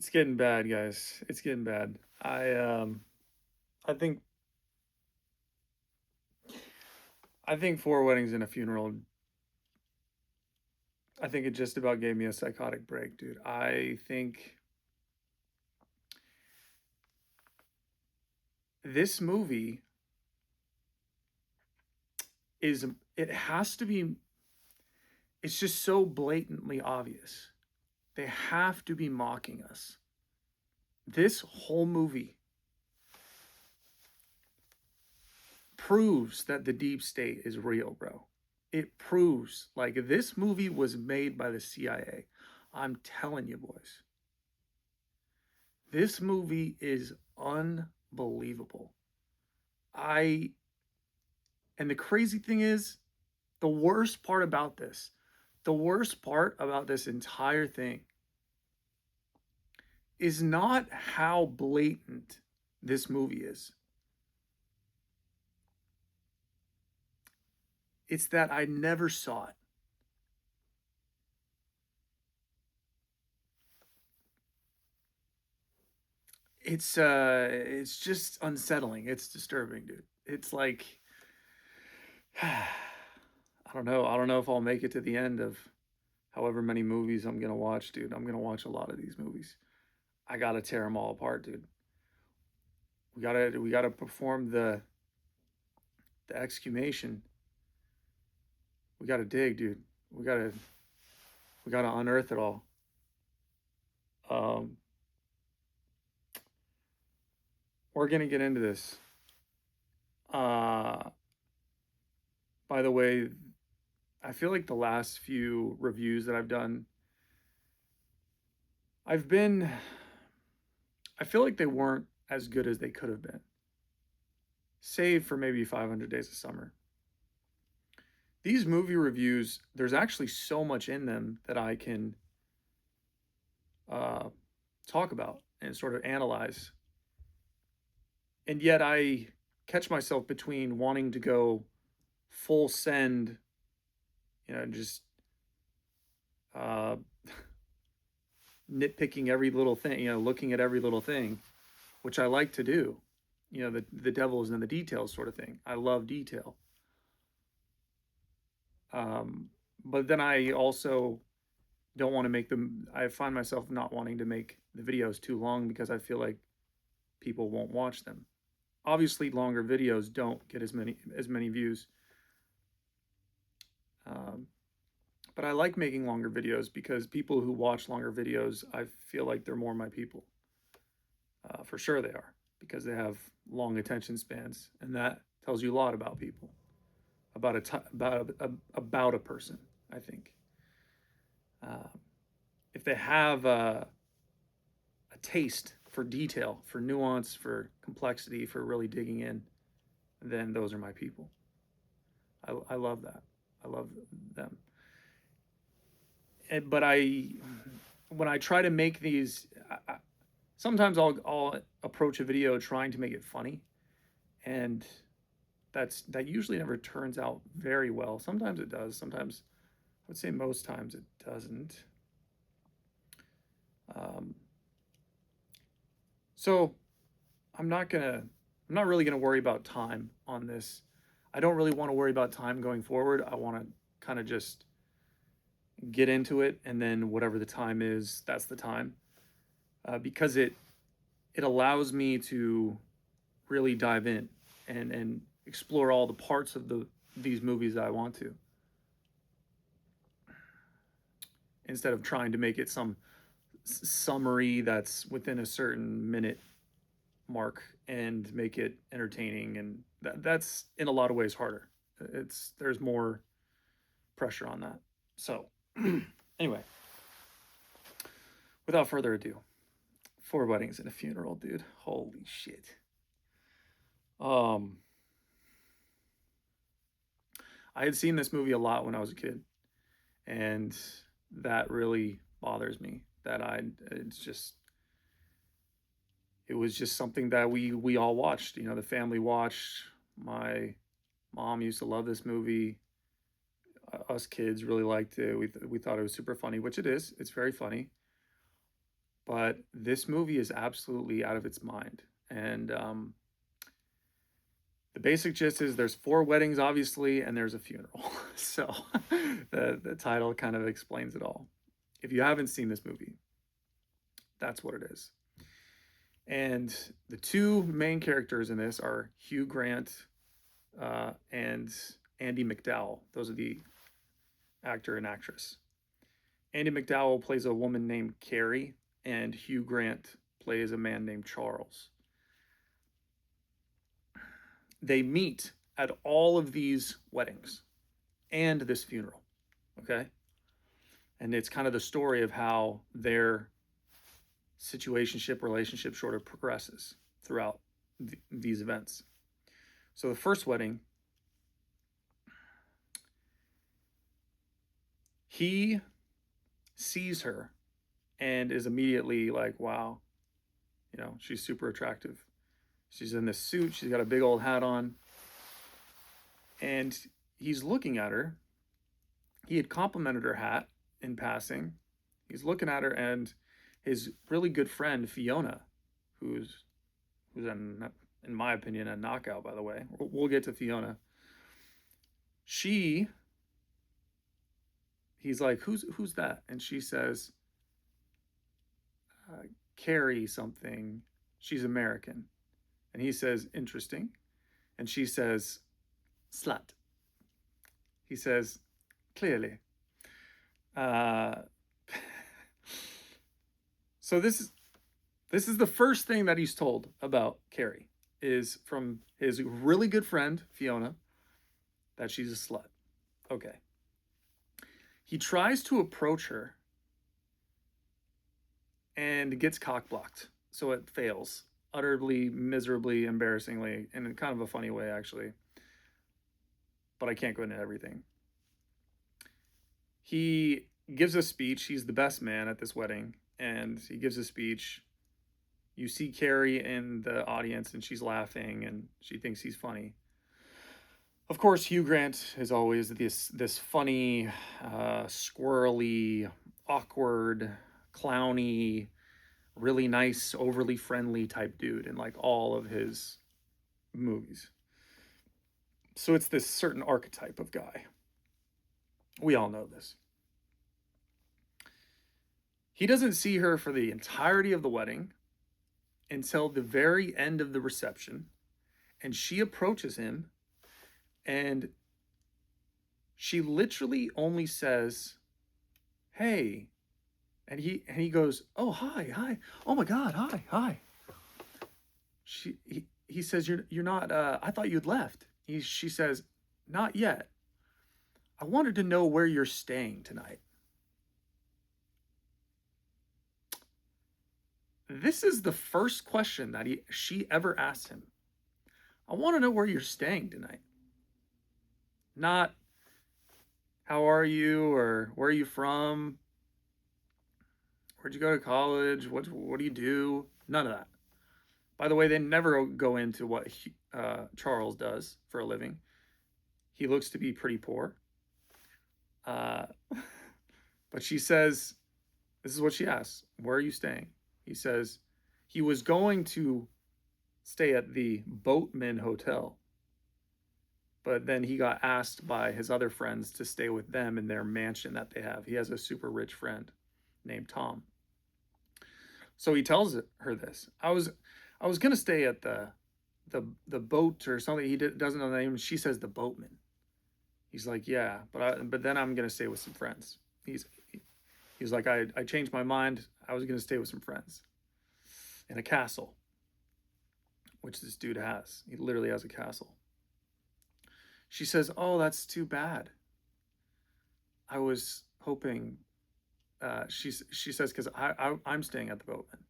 It's getting bad, guys. It's getting bad. I think I think four weddings and a funeral. I think it just about gave me a psychotic break, dude. I think this movie is it has to be it's just so blatantly obvious. They have to be mocking us. This whole movie proves that the deep state is real, bro. It proves like this movie was made by the CIA. I'm telling you, boys. This movie is unbelievable. I and the crazy thing is, the worst part about this, the worst part about this entire thing is not how blatant this movie is. It's that I never saw it. It's just unsettling. It's disturbing, dude. It's like I don't know. I don't know if I'll make it to the end of however many movies I'm gonna watch, dude. I'm gonna watch a lot of these movies. I gotta tear them all apart, dude. We gotta perform the exhumation. We gotta dig, dude. We gotta we gotta unearth it all. Um, we're gonna get into this. Uh, by the way, I feel like the last few reviews that I've done, I've been, I feel like they weren't as good as they could have been, save for maybe 500 Days of Summer. These movie reviews, there's actually so much in them that I can uh, talk about and sort of analyze. And yet I catch myself between wanting to go full send, just uh, nitpicking every little thing, looking at every little thing, which I like to do. The devil is in the details sort of thing. I love detail. Um, but then I also don't want to make them, I find myself not wanting to make the videos too long because I feel like people won't watch them. Obviously, longer videos don't get as many views. Um, but I like making longer videos because people who watch longer videos, I feel like they're more my people. For sure they are because they have long attention spans, and that tells you a lot about people, about a person. I think uh, if they have a taste for detail, for nuance, for complexity, for really digging in, then those are my people. I love that. I love them. But when I try to make these, sometimes I'll approach a video trying to make it funny, and that usually never turns out very well. Sometimes it does. Sometimes I would say most times it doesn't. Um, so I'm not really gonna worry about time on this. I don't really want to worry about time going forward. I want to kind of just get into it, and then whatever the time is, that's the time, because it allows me to really dive in and explore all the parts of these movies that I want to, instead of trying to make it some summary that's within a certain minute mark and make it entertaining, and that's in a lot of ways harder. There's more pressure on that. So anyway, without further ado, four weddings and a funeral, dude. Holy shit. Um, I had seen this movie a lot when I was a kid, and that really bothers me. It was just something that we all watched. The family watched. My mom used to love this movie. Us kids really liked it. We thought it was super funny, which it is. It's very funny. But this movie is absolutely out of its mind. And the basic gist is there's four weddings, obviously, and there's a funeral. So the title kind of explains it all. If you haven't seen this movie, that's what it is. And the two main characters in this are Hugh Grant and Andy McDowell. Those are the actor and actress. Andy McDowell plays a woman named Carrie, and Hugh Grant plays a man named Charles. They meet at all of these weddings and this funeral, okay? And it's kind of the story of how their situationship relationship sort of progresses throughout these events. So the first wedding, he sees her and is immediately like, wow, you know, she's super attractive. She's in this suit, she's got a big old hat on, and he's looking at her. He had complimented her hat in passing. He's looking at her, and his really good friend Fiona, who's in my opinion a knockout, by the way. We'll get to Fiona. He's like, who's that? And she says, Carrie something. She's American. And he says, interesting. And she says, slut. He says, clearly. So this is the first thing that he's told about Carrie, is from his really good friend Fiona, that she's a slut. Okay. He tries to approach her and gets cock blocked, so it fails utterly, miserably, embarrassingly, in kind of a funny way, actually. But I can't go into everything. He gives a speech. He's the best man at this wedding, and he gives a speech. You see Carrie in the audience, and she's laughing, and she thinks he's funny. Of course, Hugh Grant is always this funny, squirrely, awkward, clowny, really nice, overly friendly type dude in like all of his movies. So it's this certain archetype of guy. We all know this. He doesn't see her for the entirety of the wedding until the very end of the reception, and she approaches him, and she literally only says, "Hey," and he goes, "Oh, hi, oh my God, hi." He says, "You're not. I thought you'd left." She says, "Not yet. I wanted to know where you're staying tonight." This is the first question that she ever asked him. I want to know where you're staying tonight. Not, how are you, or where are you from? Where'd you go to college? What do you do? None of that. By the way, they never go into what Charles does for a living. He looks to be pretty poor. But she says, this is what she asks: where are you staying? He says he was going to stay at the Boatman Hotel, but then he got asked by his other friends to stay with them in their mansion that they have. He has a super rich friend named Tom. So he tells her this. I was gonna stay at the boat or something. He doesn't know the name. She says the Boatman. He's like, yeah, but then I'm gonna stay with some friends. He's like, I changed my mind. I was gonna stay with some friends in a castle, which this dude has. He literally has a castle. She says, oh, that's too bad. I was hoping. She says, because I'm staying at the Boatman.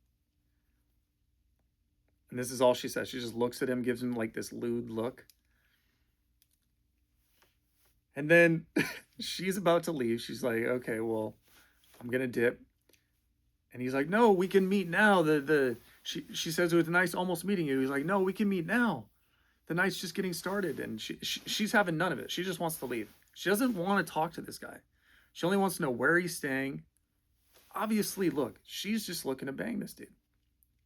And this is all she says. She just looks at him, gives him like this lewd look. And then she's about to leave. She's like, okay, well, I'm gonna dip. And he's like, no, we can meet now. She says, it was nice almost meeting you. He's like, no, we can meet now. The night's just getting started. And she's having none of it. She just wants to leave. She doesn't want to talk to this guy. She only wants to know where he's staying obviously, look, she's just looking to bang this dude.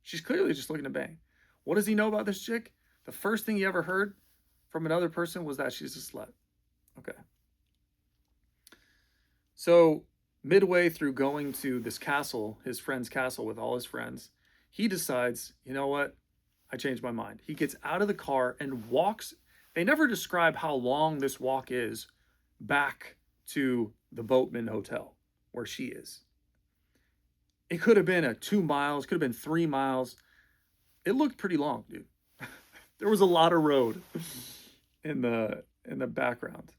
She's clearly just looking to bang. What does he know about this chick? The first thing he ever heard from another person was that she's a slut. Okay. So, midway through going to this castle, his friend's castle with all his friends, he decides, you know what? I changed my mind. He gets out of the car and walks. They never describe how long this walk is back to the Boatman Hotel where she is. It could have been 2 miles, could have been 3 miles. It looked pretty long, dude. There was a lot of road in the background.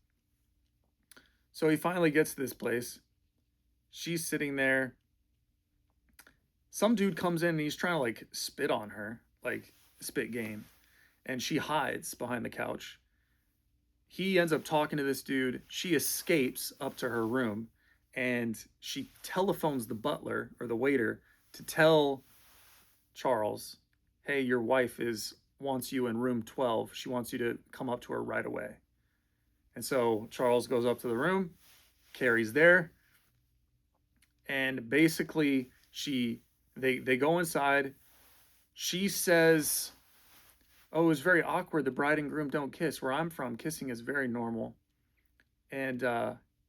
So he finally gets to this place. She's sitting there. Some dude comes in and he's trying to like spit on her, like spit game. And she hides behind the couch. He ends up talking to this dude. She escapes up to her room and she telephones the butler or the waiter to tell Charles, hey, your wife wants you in room 12. She wants you to come up to her right away. And so Charles goes up to the room, Carrie's there, and basically they go inside. She says, oh, it was very awkward. The bride and groom don't kiss. Where I'm from, kissing is very normal. And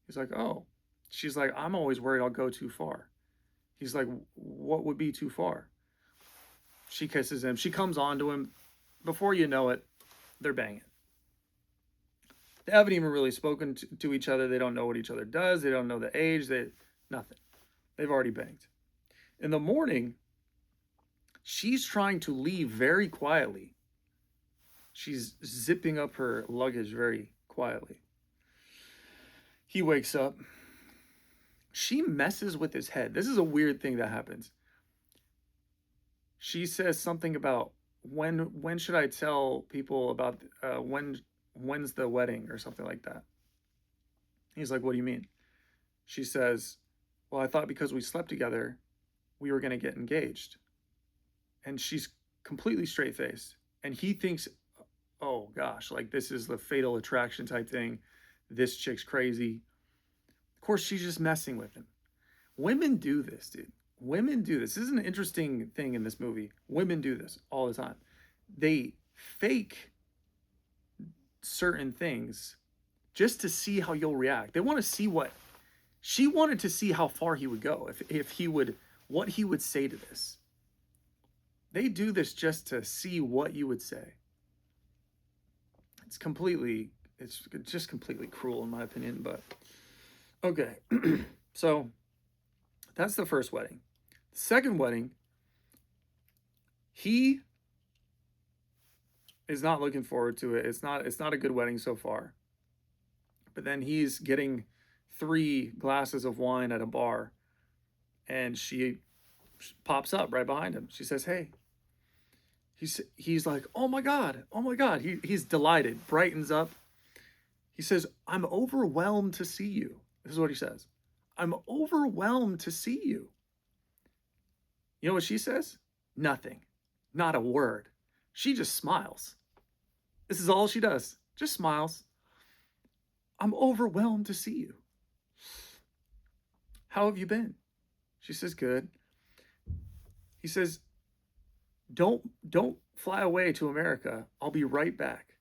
he's like, oh. She's like, I'm always worried I'll go too far. He's like, what would be too far? She kisses him. She comes on to him. Before you know it, they're banging. They haven't even really spoken to each other. They don't know what each other does. They don't know the age. Nothing. They've already banged. In the morning, she's trying to leave very quietly. She's zipping up her luggage very quietly. He wakes up. She messes with his head. This is a weird thing that happens. She says something about when should I tell people about when's the wedding or something like that. He's like, what do you mean? She says, well, I thought because we slept together, we were going to get engaged. And she's completely straight-faced. And he thinks, oh gosh, like this is the fatal attraction type thing. This chick's crazy. Of course, she's just messing with him. Women do this, dude. Women do this. This is an interesting thing in this movie. Women do this all the time. They fake certain things just to see how you'll react. They want to see what she wanted to see how far he would go, if he would, what he would say to this. They do this just to see what you would say. It's just completely cruel in my opinion, but okay. So that's the first wedding. The second wedding, he is not looking forward to it. It's not a good wedding so far. But then he's getting 3 glasses of wine at a bar, and she pops up right behind him. She says, hey. He's like, oh my God. He's delighted, brightens up. He says, I'm overwhelmed to see you. This is what he says. I'm overwhelmed to see you. You know what she says? Nothing. Not a word. She just smiles. This is all she does. Just smiles. I'm overwhelmed to see you. How have you been? She says, good. He says, don't fly away to America. I'll be right back.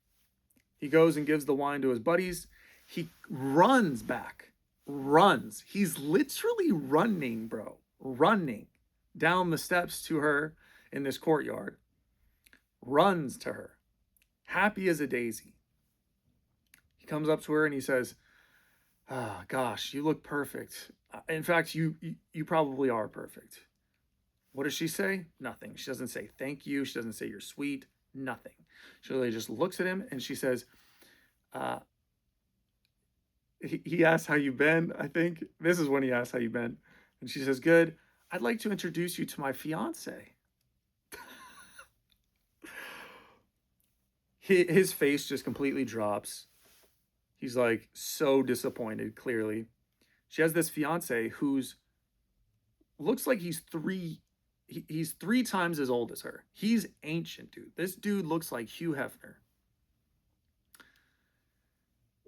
He goes and gives the wine to his buddies. He runs back. Runs. He's literally running, bro. Running down the steps to her in this courtyard. Runs to her. Happy as a daisy. He comes up to her and he says, ah, gosh, you look perfect. In fact, you probably are perfect. What does she say? Nothing. She doesn't say thank you. She doesn't say you're sweet. Nothing. She really just looks at him and she says, he asks how you've been, I think. This is when he asks how you've been. And she says, good. I'd like to introduce you to my fiance. His face just completely drops. He's like so disappointed, clearly. She has this fiance who's looks like he's 3 times as old as her. He's ancient, dude. This dude looks like Hugh Hefner.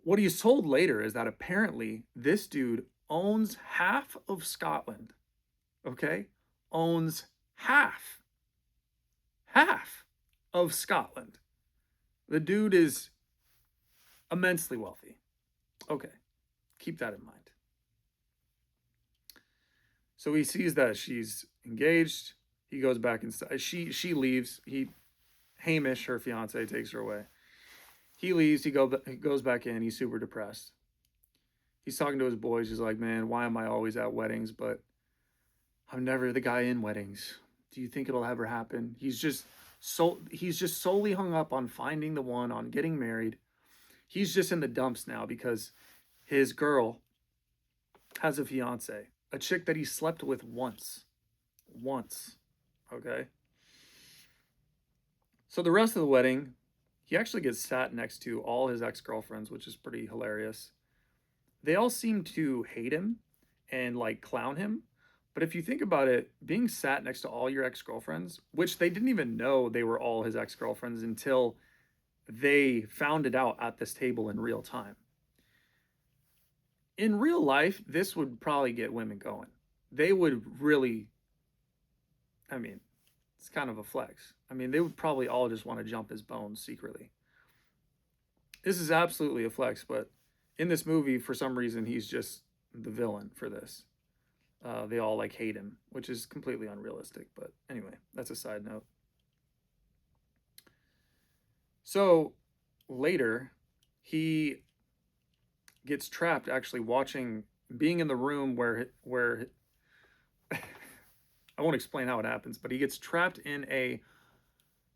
What he's told later is that apparently this dude owns half of Scotland. okay, owns half of Scotland. The dude is immensely wealthy. Okay, keep that in mind. So he sees that she's engaged. He goes back inside. She leaves. Hamish, her fiance, takes her away. He leaves. He goes back in. He's super depressed. He's talking to his boys. He's like, "Man, why am I always at weddings? But I'm never the guy in weddings. Do you think it'll ever happen?" He's just solely hung up on finding the one, on getting married. He's just in the dumps now because his girl has a fiance, a chick that he slept with once. Okay. So the rest of the wedding, he actually gets sat next to all his ex-girlfriends, which is pretty hilarious. They all seem to hate him and like clown him. But if you think about it, being sat next to all your ex-girlfriends, which they didn't even know they were all his ex-girlfriends until they found it out at this table in real time. In real life, this would probably get women going. They would really, I mean, it's kind of a flex. I mean, they would probably all just want to jump his bones secretly. This is absolutely a flex, but in this movie, for some reason, he's just the villain for this. They all like hate him, which is completely unrealistic. But anyway, that's a side note. So later, he gets trapped actually being in the room where I won't explain how it happens, but he gets trapped in a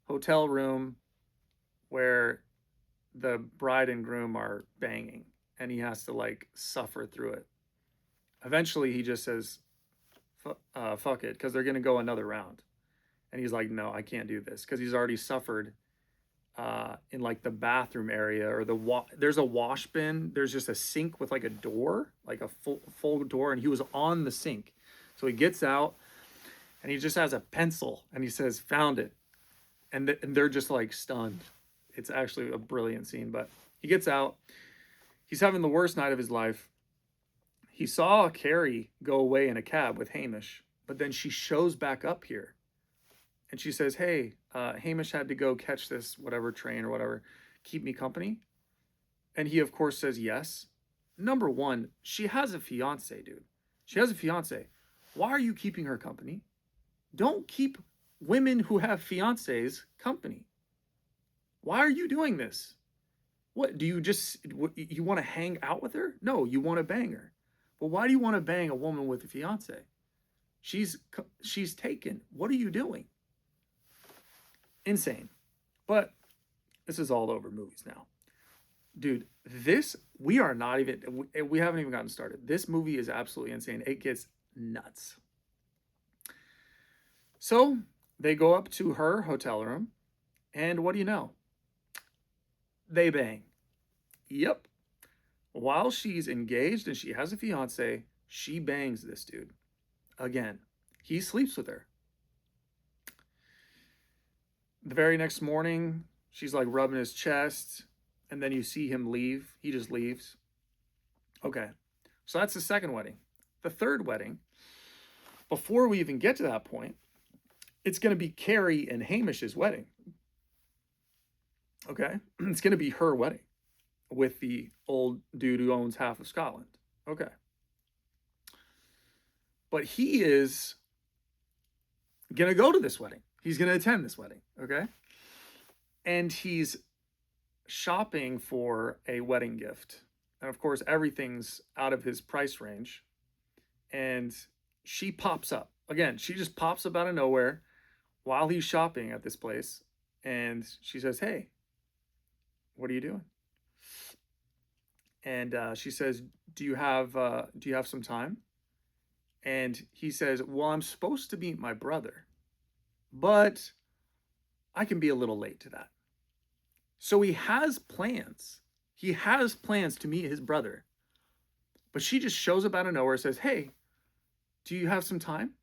hotel room where the bride and groom are banging, and he has to like suffer through it. Eventually, he just says, "Fuck it," because they're gonna go another round, and he's like, "No, I can't do this," because he's already suffered in like the bathroom area or there's a wash bin. There's just a sink with like a door, like a full door, and he was on the sink. So he gets out and he just has a pencil and he says, "Found it," and they're just like stunned. It's actually a brilliant scene. But he gets out. He's having the worst night of his life. He saw Carrie go away in a cab with Hamish, but then she shows back up here. And she says, "Hey, Hamish had to go catch this whatever train or whatever. Keep me company?" And he, of course, says yes. Number one, she has a fiance, dude. She has a fiance. Why are you keeping her company? Don't keep women who have fiancés company. Why are you doing this? What do you want to hang out with her? No, you want to bang her. But why do you want to bang a woman with a fiance? She's taken. What are you doing? Insane. But this is all over movies now. Dude, we haven't even gotten started. This movie is absolutely insane. It gets nuts. So they go up to her hotel room, and what do you know? They bang. Yep. While she's engaged and she has a fiance, she bangs this dude. Again, he sleeps with her. The very next morning, she's like rubbing his chest, and then you see him leave. He just leaves. Okay, so that's the second wedding. The third wedding, before we even get to that point, it's going to be Carrie and Hamish's wedding. Okay, it's going to be her wedding with the old dude who owns half of Scotland. Okay. But he is going to go to this wedding. He's going to attend this wedding. Okay. And he's shopping for a wedding gift. And of course, everything's out of his price range. And she pops up. Again, she just pops up out of nowhere while he's shopping at this place. And she says, "Hey, what are you doing?" And she says, do you have some time?" And he says, "Well, I'm supposed to meet my brother, but I can be a little late to that." So he has plans. He has plans to meet his brother. But she just shows up out of nowhere and says, "Hey, do you have some time?"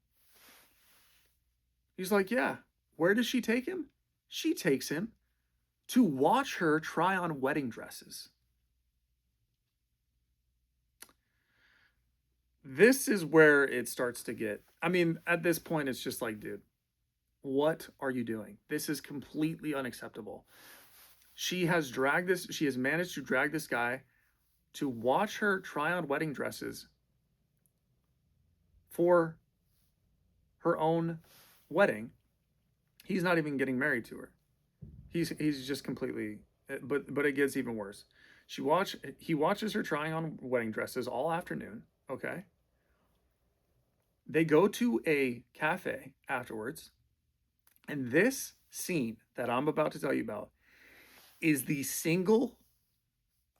He's like, "Yeah." Where does she take him? She takes him to watch her try on wedding dresses. this is where it starts to get, I mean, at this point, it's just like, dude, what are you doing? This is completely unacceptable. She has managed to drag this guy to watch her try on wedding dresses for her own wedding. He's not even getting married to her. He's just completely, but it gets even worse. He watches her trying on wedding dresses all afternoon. Okay. They go to a cafe afterwards, and this scene that I'm about to tell you about is the single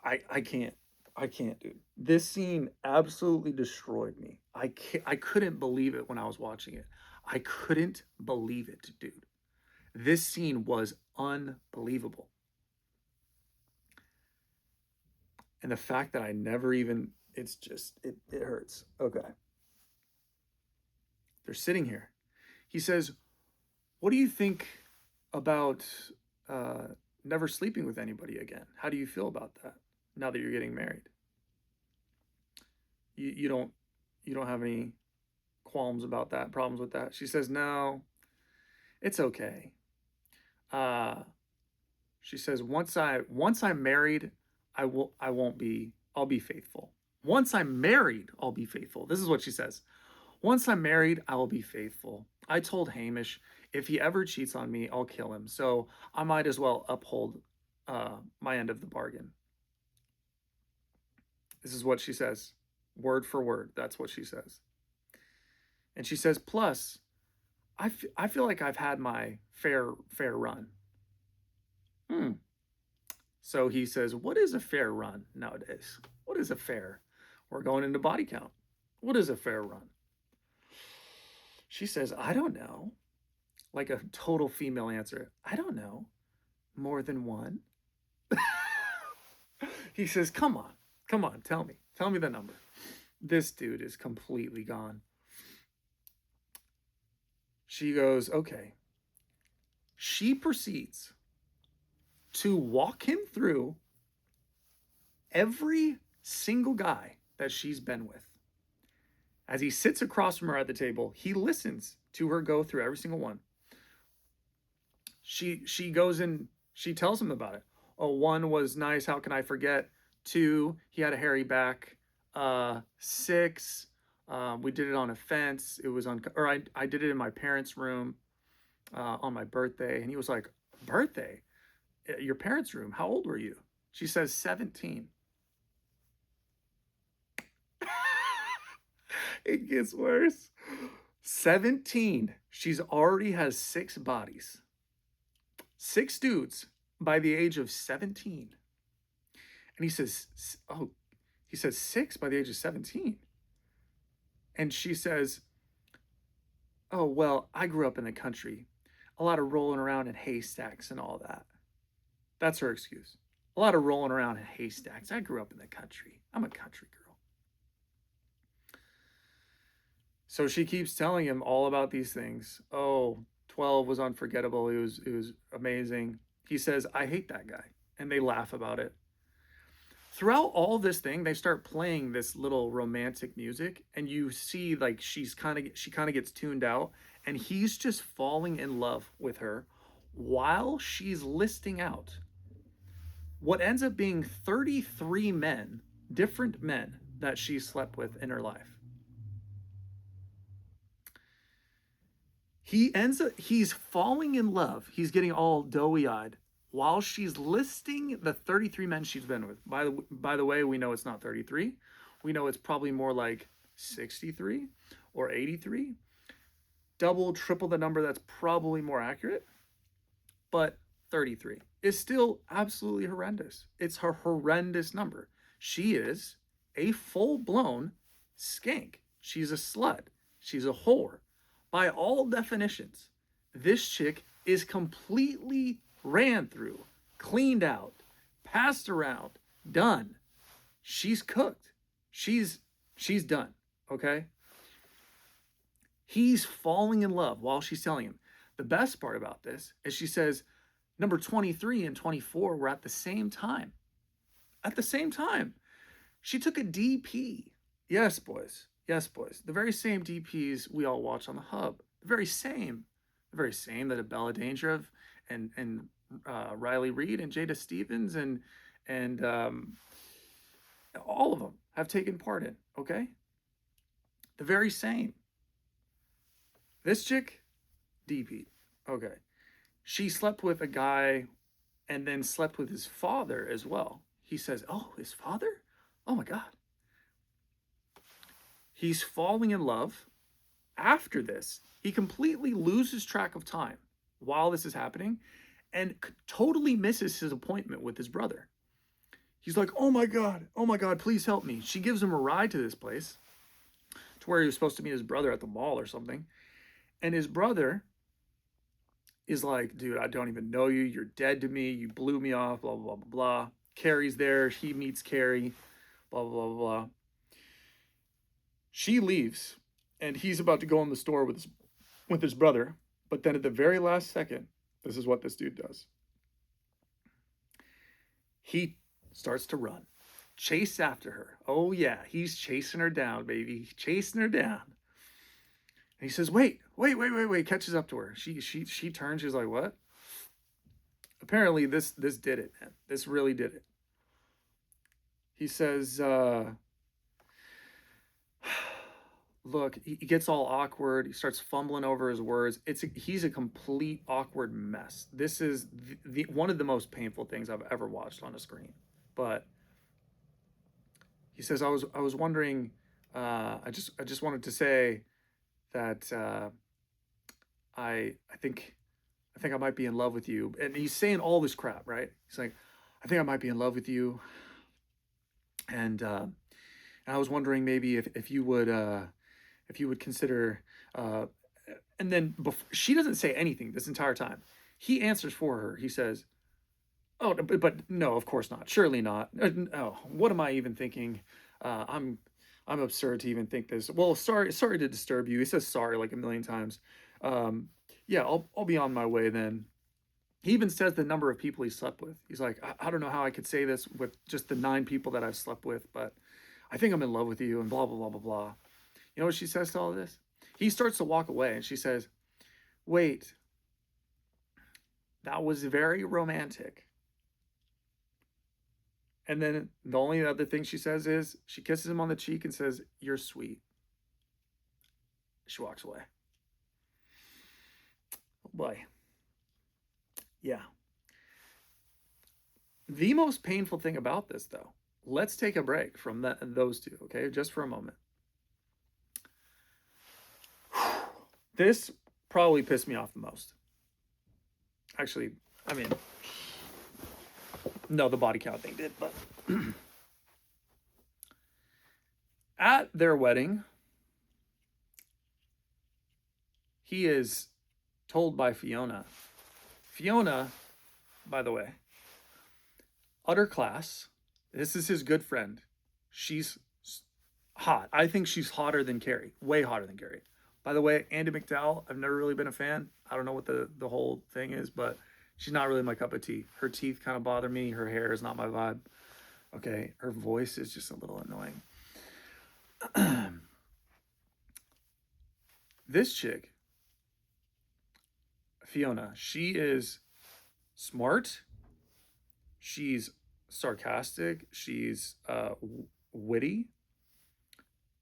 I can't. I can't, dude. This scene absolutely destroyed me. I couldn't believe it when I was watching it. I couldn't believe it, dude. This scene was unbelievable. And the fact that I never even, it's just, it hurts. Okay. They're sitting here. He says, what do you think about uh, never sleeping with anybody again? How do you feel about that now that you're getting married? You don't have any qualms about that, problems with that? She says, no, it's okay. Uh, she says, once I'm married, I won't be, I'll be faithful. Once I'm married, I'll be faithful. This is what she says. Once I'm married, I will be faithful. I told Hamish if he ever cheats on me, I'll kill him. So I might as well uphold my end of the bargain. This is what she says, word for word. That's what she says. And she says, plus, I feel like I've had my fair run. So he says, what is a fair run nowadays? What is a fair? We're going into body count. What is a fair run? She says, I don't know. Like a total female answer. I don't know. More than one? He says, come on, tell me the number. This dude is completely gone. She goes, okay. She proceeds to walk him through every single guy that she's been with. As he sits across from her at the table, he listens to her go through every single one. She goes in, she tells him about it. Oh, one was nice, how can I forget? Two, he had a hairy back. Six, we did it on a fence. It was on, or I did it in my parents' room on my birthday. And he was like, birthday? Your parents' room? How old were you? She says 17. It gets worse. 17. She's already has 6 bodies. 6 dudes by the age of 17. And he says, oh, he says 6 by the age of 17. And she says, oh, well, I grew up in the country. A lot of rolling around in haystacks and all that. That's her excuse. A lot of rolling around in haystacks. I grew up in the country. I'm a country girl. So she keeps telling him all about these things. Oh, 12 was unforgettable. It was amazing. He says, I hate that guy. And they laugh about it. Throughout all this thing, they start playing this little romantic music, and you see like she kind of gets tuned out, and he's just falling in love with her while she's listing out what ends up being 33 men, different men that she slept with in her life. He's falling in love. He's getting all doughy-eyed while she's listing the 33 men she's been with. By the way, we know it's not 33. We know it's probably more like 63 or 83. Double, triple the number, that's probably more accurate. But 33 is still absolutely horrendous. It's her horrendous number. She is a full-blown skank. She's a slut. She's a whore. By all definitions, this chick is completely ran through, cleaned out, passed around, done. She's cooked. She's done, okay? He's falling in love while she's telling him. The best part about this is she says number 23 and 24 were at the same time. At the same time. She took a DP. Yes, boys. Yes, boys. The very same DPs we all watch on the hub. The very same. The very same that Abella Dangerov and Riley Reid and Jada Stevens and all of them have taken part in. Okay, the very same. This chick, DP. Okay, she slept with a guy and then slept with his father as well. He says, "Oh, his father? Oh my God." He's falling in love. After this, he completely loses track of time while this is happening and totally misses his appointment with his brother. He's like, oh my God, please help me. She gives him a ride to this place to where he was supposed to meet his brother at the mall or something. And his brother is like, dude, I don't even know you. You're dead to me. You blew me off, blah, blah, blah, blah, blah. Carrie's there. He meets Carrie, blah, blah, blah, blah. She leaves, and he's about to go in the store with his brother. But then at the very last second, this is what this dude does. He starts to run, chase after her. Oh, yeah, he's chasing her down, baby. Chasing her down. And he says, wait, catches up to her. She turns, she's like, what? Apparently this did it, man. This really did it. He says, look, he gets all awkward. He starts fumbling over his words. He's a complete awkward mess. This is the one of the most painful things I've ever watched on a screen. But he says, I was wondering, I just wanted to say that I think I might be in love with you. And he's saying all this crap, right? He's like, I think I might be in love with you. And I was wondering maybe if you would consider and then she doesn't say anything this entire time. He answers for her. He says, oh, but no, of course not. Surely not. Oh, what am I even thinking? I'm absurd to even think this. Well, sorry to disturb you. He says sorry like a million times. Yeah, I'll be on my way then. He even says the number of people he slept with. He's like, I don't know how I could say this with just the 9 people that I've slept with, but I think I'm in love with you and blah, blah, blah, blah, blah. You know what she says to all of this? He starts to walk away and she says, wait, that was very romantic. And then the only other thing she says is she kisses him on the cheek and says, you're sweet. She walks away. Oh boy. Yeah. The most painful thing about this, though, let's take a break from those two, okay? Just for a moment. This probably pissed me off the most. Actually, I mean, no, the body count thing did, but at their wedding, he is told by Fiona, by the way, utter class. This is his good friend. She's hot. I think she's hotter than Carrie. Way hotter than Carrie. By the way, Andie MacDowell, I've never really been a fan. I don't know what the whole thing is, but she's not really my cup of tea. Her teeth kind of bother me. Her hair is not my vibe. Okay, her voice is just a little annoying. This chick, Fiona, she is smart. She's sarcastic. She's witty.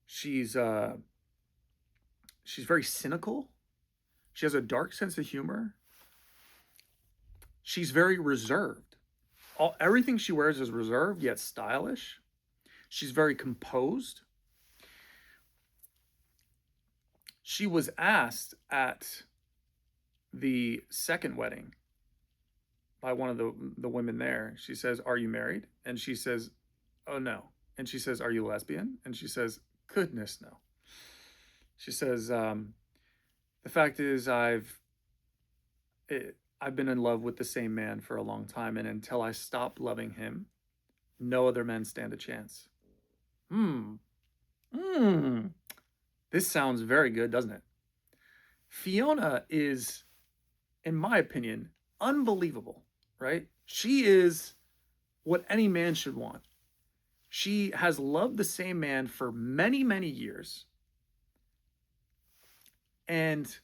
She's very cynical. She has a dark sense of humor. She's very reserved. Everything she wears is reserved yet stylish. She's very composed. She was asked at the second wedding by one of the women there. She says, "Are you married?" And she says, "Oh no." And she says, "Are you lesbian?" And she says, "Goodness no." She says, "The fact is, I've been in love with the same man for a long time, and until I stop loving him, no other men stand a chance." This sounds very good, doesn't it? Fiona is, in my opinion, unbelievable, right? She is what any man should want. She has loved the same man for many, many years. and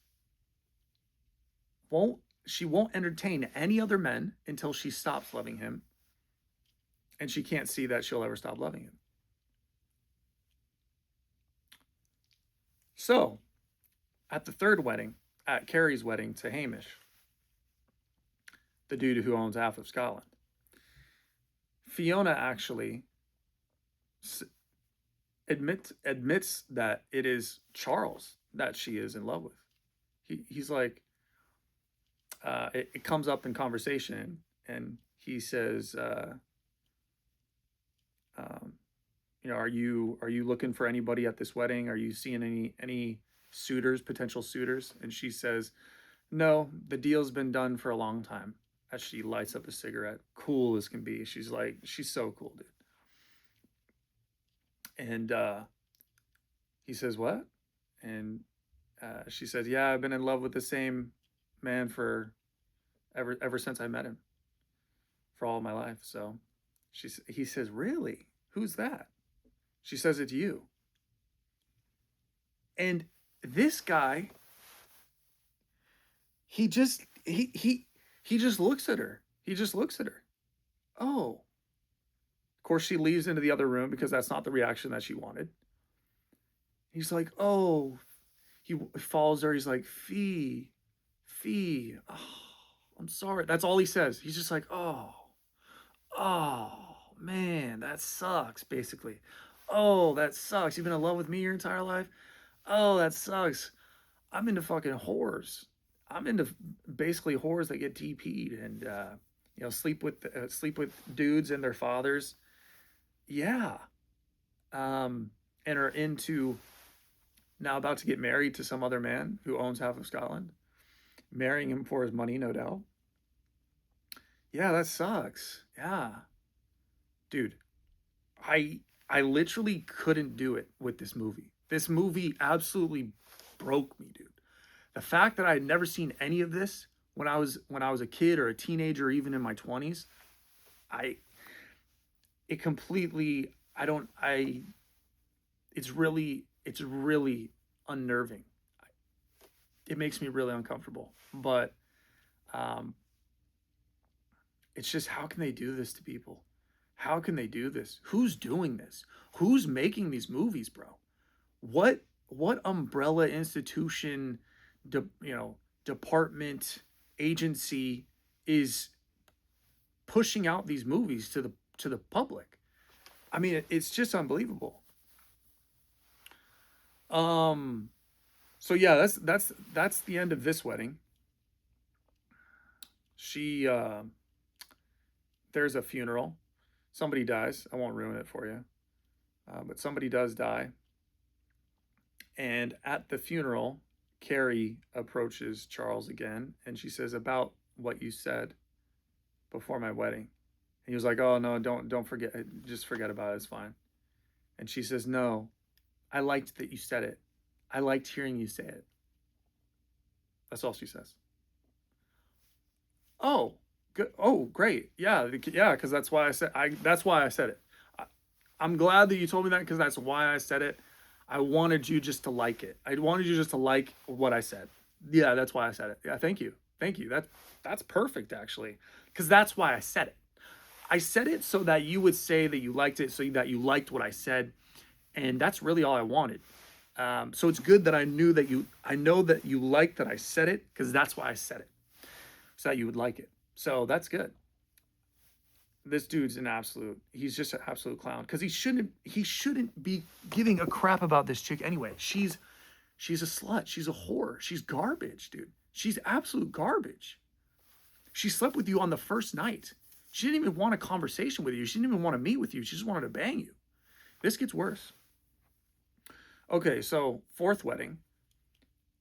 won't she won't entertain any other men until she stops loving him, and she can't see that she'll ever stop loving him. So, at the third wedding, at Carrie's wedding to Hamish, the dude who owns half of Scotland, Fiona actually admits that it is Charles that she is in love with. He's like, it comes up in conversation, and he says, um, are you looking for anybody at this wedding? Are you seeing any suitors, potential suitors? And she says, no, the deal's been done for a long time. As she lights up a cigarette, cool as can be. She's like, she's so cool, dude. And he says, what? And she says, yeah, I've been in love with the same man for ever since I met him, for all of my life. So he says, really? Who's that? She says, it's you. And this guy, he just looks at her. He just looks at her. Oh. Of course, she leaves into the other room because that's not the reaction that she wanted. He's like, oh. He follows her. He's like, Fee. Oh, I'm sorry. That's all he says. He's just like, oh, man, that sucks, basically. Oh, that sucks. You've been in love with me your entire life? Oh, that sucks. I'm into fucking whores. I'm into basically whores that get TP'd and sleep with dudes and their fathers. Yeah. And are into now about to get married to some other man who owns half of Scotland, marrying him for his money, no doubt. Yeah, that sucks. Yeah. Dude, I literally couldn't do it with this movie. This movie absolutely broke me, dude. The fact that I had never seen any of this when I was a kid or a teenager or even in my 20s, it completely it's really unnerving. It makes me really uncomfortable. But it's just, how can they do this to people? How can they do this? Who's doing this? Who's making these movies, bro? What umbrella institution, department, agency is pushing out these movies to the public? I mean, it's just unbelievable. So yeah, that's the end of this wedding. She there's a funeral. Somebody dies. I won't ruin it for you. But somebody does die. And at the funeral, Carrie approaches Charles again, and she says, about what you said before my wedding. And he was like, oh no, don't forget, just forget about it, it's fine. And she says, no, I liked that you said it. I liked hearing you say it. That's all she says. Oh, good. Oh, great. Yeah, because that's why I said it. I'm glad that you told me that, because that's why I said it. I wanted you just to like it. I wanted you just to like what I said. Yeah, that's why I said it. Yeah, thank you. That's perfect, actually, because that's why I said it. I said it so that you would say that you liked it, so that you liked what I said, and that's really all I wanted. So it's good that I know that you liked that I said it, because that's why I said it, so that you would like it. So that's good. This dude's he's just an absolute clown, because he shouldn't be giving a crap about this chick anyway. She's a slut. She's a whore. She's garbage, dude. She's absolute garbage. She slept with you on the first night. She didn't even want a conversation with you. She didn't even want to meet with you. She just wanted to bang you. This gets worse. Okay, so fourth wedding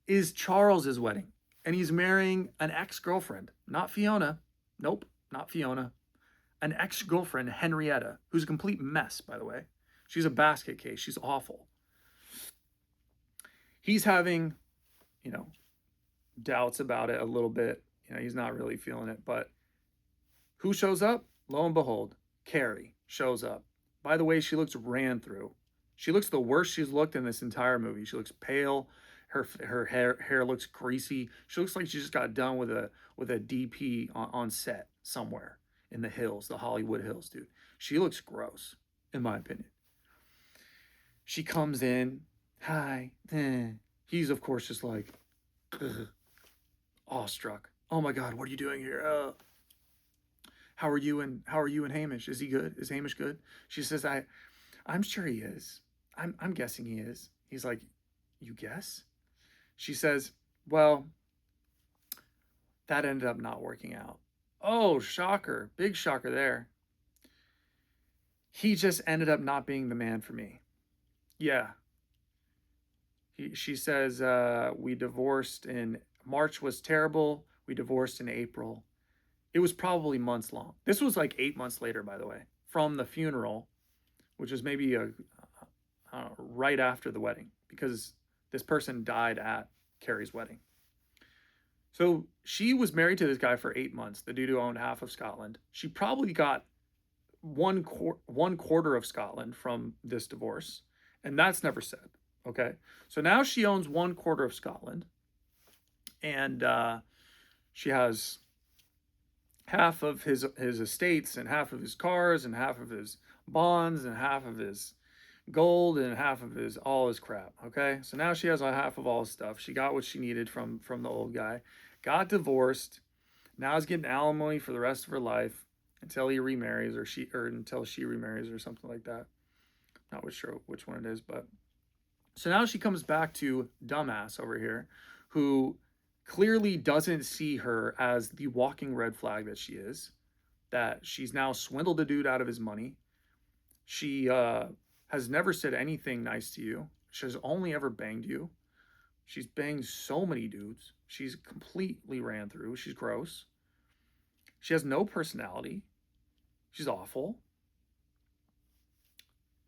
is Charles's wedding, and he's marrying an ex-girlfriend, not Fiona. Nope, not Fiona. An ex-girlfriend, Henrietta, who's a complete mess, by the way. She's a basket case. She's awful. He's having, doubts about it a little bit. He's not really feeling it. But who shows up? Lo and behold, Carrie shows up. By the way, she looks ran through. She looks the worst she's looked in this entire movie. She looks pale. Her hair looks greasy. She looks like she just got done with a DP on set somewhere in the hills, the Hollywood Hills, dude. She looks gross, in my opinion. She comes in, hi. He's of course just like awestruck. Oh my God, what are you doing here? How are you and Hamish? Is he good? Is Hamish good? She says, I'm sure he is. I'm guessing he is. He's like, you guess? She says, well, that ended up not working out. Oh, shocker. Big shocker there. He just ended up not being the man for me. Yeah. She says, we divorced in March was terrible. We divorced in April. It was probably months long. This was like 8 months later, by the way, from the funeral, which was maybe right after the wedding, because this person died at Carrie's wedding. So she was married to this guy for 8 months, the dude who owned half of Scotland. She probably got one quarter of Scotland from this divorce, and that's never said. Okay, so now she owns one quarter of Scotland, and she has half of his estates and half of his cars and half of his bonds and half of his gold and half of his all his crap. Okay, so now she has a half of all his stuff. She got what she needed from the old guy, got divorced, now is getting alimony for the rest of her life until he remarries, or until she remarries or something like that. Not sure which one it is, but so now she comes back to dumbass over here, who clearly doesn't see her as the walking red flag that she is, that she's now swindled a dude out of his money. She has never said anything nice to you. She has only ever banged you. She's banged so many dudes. She's completely ran through. She's gross. She has no personality. She's awful.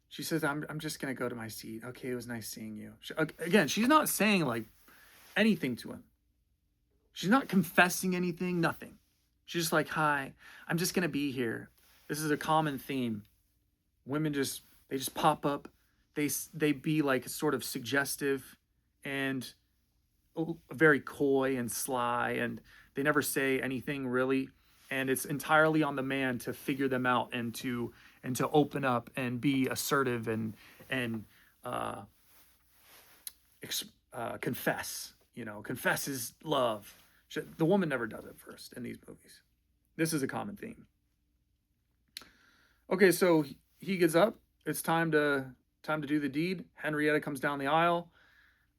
She says, I'm just going to go to my seat. Okay, it was nice seeing you. Again, she's not saying like anything to him. She's not confessing anything, nothing. She's just like, hi, I'm just going to be here. This is a common theme. Women they just pop up. They be like sort of suggestive and very coy and sly, and they never say anything really. And it's entirely on the man to figure them out and to open up and be assertive and confess. Confess his love. The woman never does it first in these movies. This is a common theme. Okay, so he gets up. It's time to do the deed. Henrietta comes down the aisle.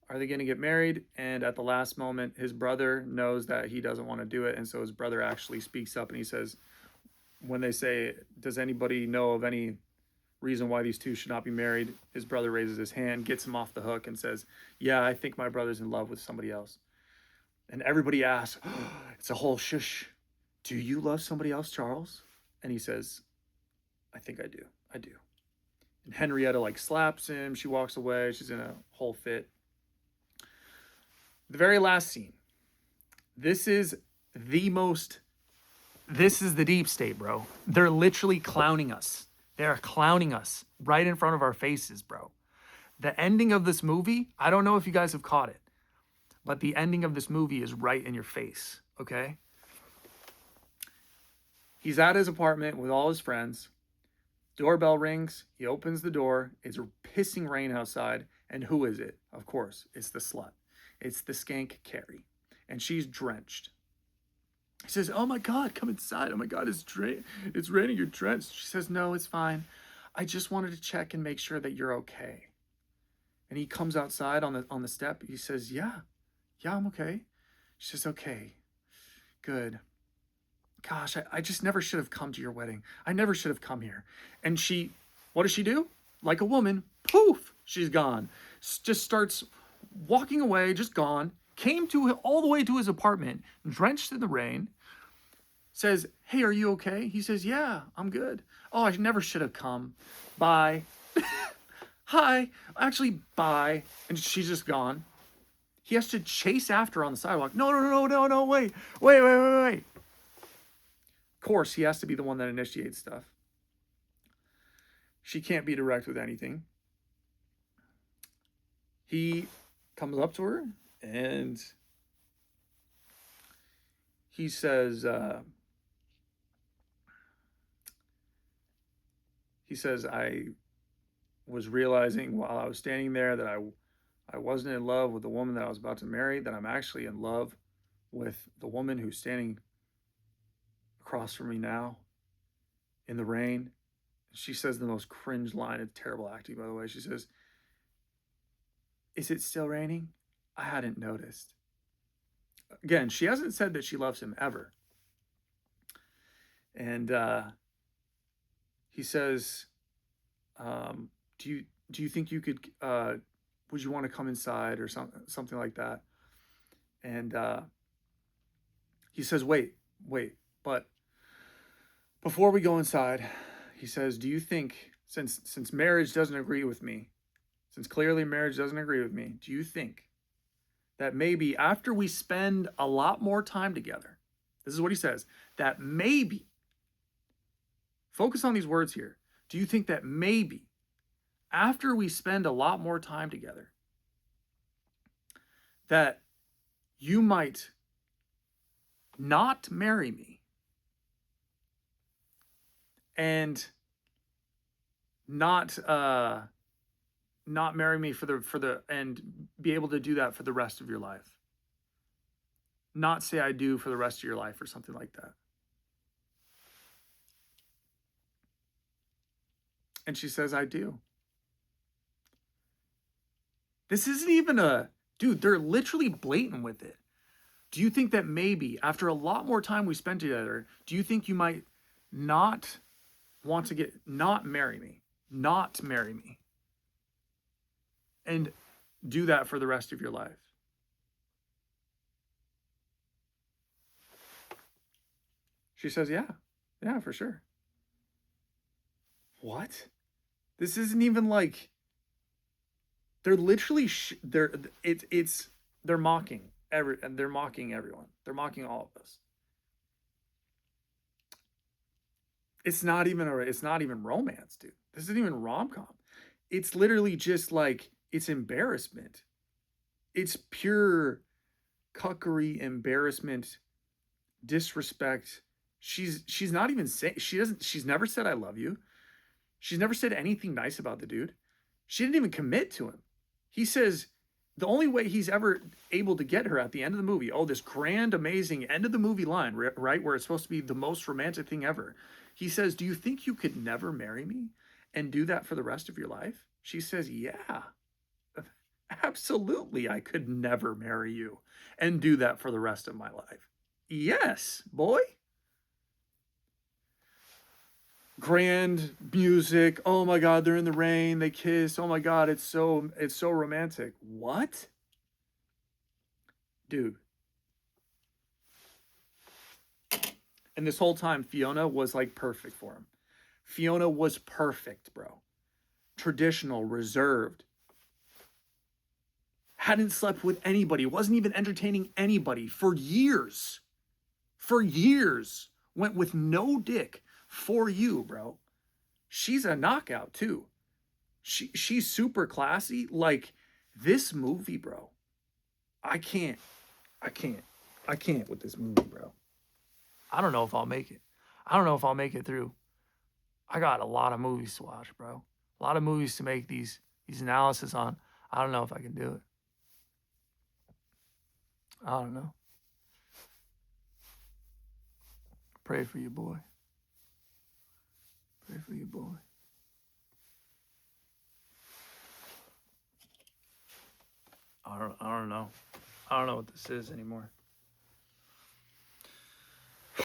Are they going to get married? And at the last moment, his brother knows that he doesn't want to do it, and so his brother actually speaks up and he says, when they say, does anybody know of any reason why these two should not be married? His brother raises his hand, gets him off the hook, and says, yeah, I think my brother's in love with somebody else. And everybody asks, it's a whole shush. Do you love somebody else, Charles? And he says, I think I do. I do. And Henrietta like slaps him. She walks away. She's in a whole fit. The very last scene. This is the deep state, bro. They're literally clowning us. They're clowning us right in front of our faces, bro. The ending of this movie, I don't know if you guys have caught it, but the ending of this movie is right in your face, okay? He's at his apartment with all his friends. Doorbell rings. He opens the door. It's pissing rain outside. And who is it? Of course, it's the slut. It's the skank Carrie. And she's drenched. He says, oh my God, come inside. Oh my God, it's raining. You're drenched. She says, no, it's fine. I just wanted to check and make sure that you're okay. And he comes outside on the step. He says, yeah, I'm okay. She says, okay, good. Gosh, I just never should have come to your wedding. I never should have come here. And what does she do? Like a woman, poof, she's gone. Just starts walking away, just gone. Came all the way to his apartment, drenched in the rain. Says, hey, are you okay? He says, yeah, I'm good. Oh, I never should have come. Bye. Hi. Actually, bye. And she's just gone. He has to chase after her on the sidewalk. No, wait. Of course, he has to be the one that initiates stuff. She can't be direct with anything. He comes up to her and he says, I was realizing while I was standing there that I wasn't in love with the woman that I was about to marry, that I'm actually in love with the woman who's standing across from me now in the rain. She says the most cringe line. It's terrible acting, by the way. She says, "Is it still raining? I hadn't noticed." Again, she hasn't said that she loves him ever. And he says, do you think you could, would you want to come inside or something like that? And he says, wait, but before we go inside, he says, do you think, since marriage doesn't agree with me, since clearly marriage doesn't agree with me, do you think that maybe after we spend a lot more time together, this is what he says, that maybe, focus on these words here, do you think that maybe after we spend a lot more time together, that you might not marry me and not marry me for the and be able to do that for the rest of your life? Not say I do for the rest of your life or something like that. And she says, I do. This isn't even a, dude, they're literally blatant with it. Do you think that maybe after a lot more time we spend together, do you think you might not want to not marry me, and do that for the rest of your life? She says, yeah, for sure. What? This isn't even like, they're literally they're mocking they're mocking everyone. They're mocking all of us. It's not even romance, dude. This isn't even rom-com. It's literally just like, it's embarrassment. It's pure cuckery, embarrassment, disrespect. She's not even saying, she's never said I love you. She's never said anything nice about the dude. She didn't even commit to him. He says the only way he's ever able to get her at the end of the movie, oh, this grand, amazing end of the movie line, right, where it's supposed to be the most romantic thing ever. He says, do you think you could never marry me and do that for the rest of your life? She says, yeah, absolutely, I could never marry you and do that for the rest of my life. Yes, boy. Grand music. Oh my God, they're in the rain. They kiss. Oh my God, it's so romantic. What? Dude. And this whole time, Fiona was like perfect for him. Fiona was perfect, bro. Traditional, reserved. Hadn't slept with anybody. Wasn't even entertaining anybody for years. For years. Went with no dick for you, bro. She's a knockout too. She's super classy. Like, this movie, bro. I can't with this movie, bro. I don't know if I'll make it. I don't know if I'll make it through. I got a lot of movies to watch, bro. A lot of movies to make these analysis on. I don't know if I can do it. I don't know. Pray for you, boy. Pray for you, boy. I don't know. I don't know what this is anymore.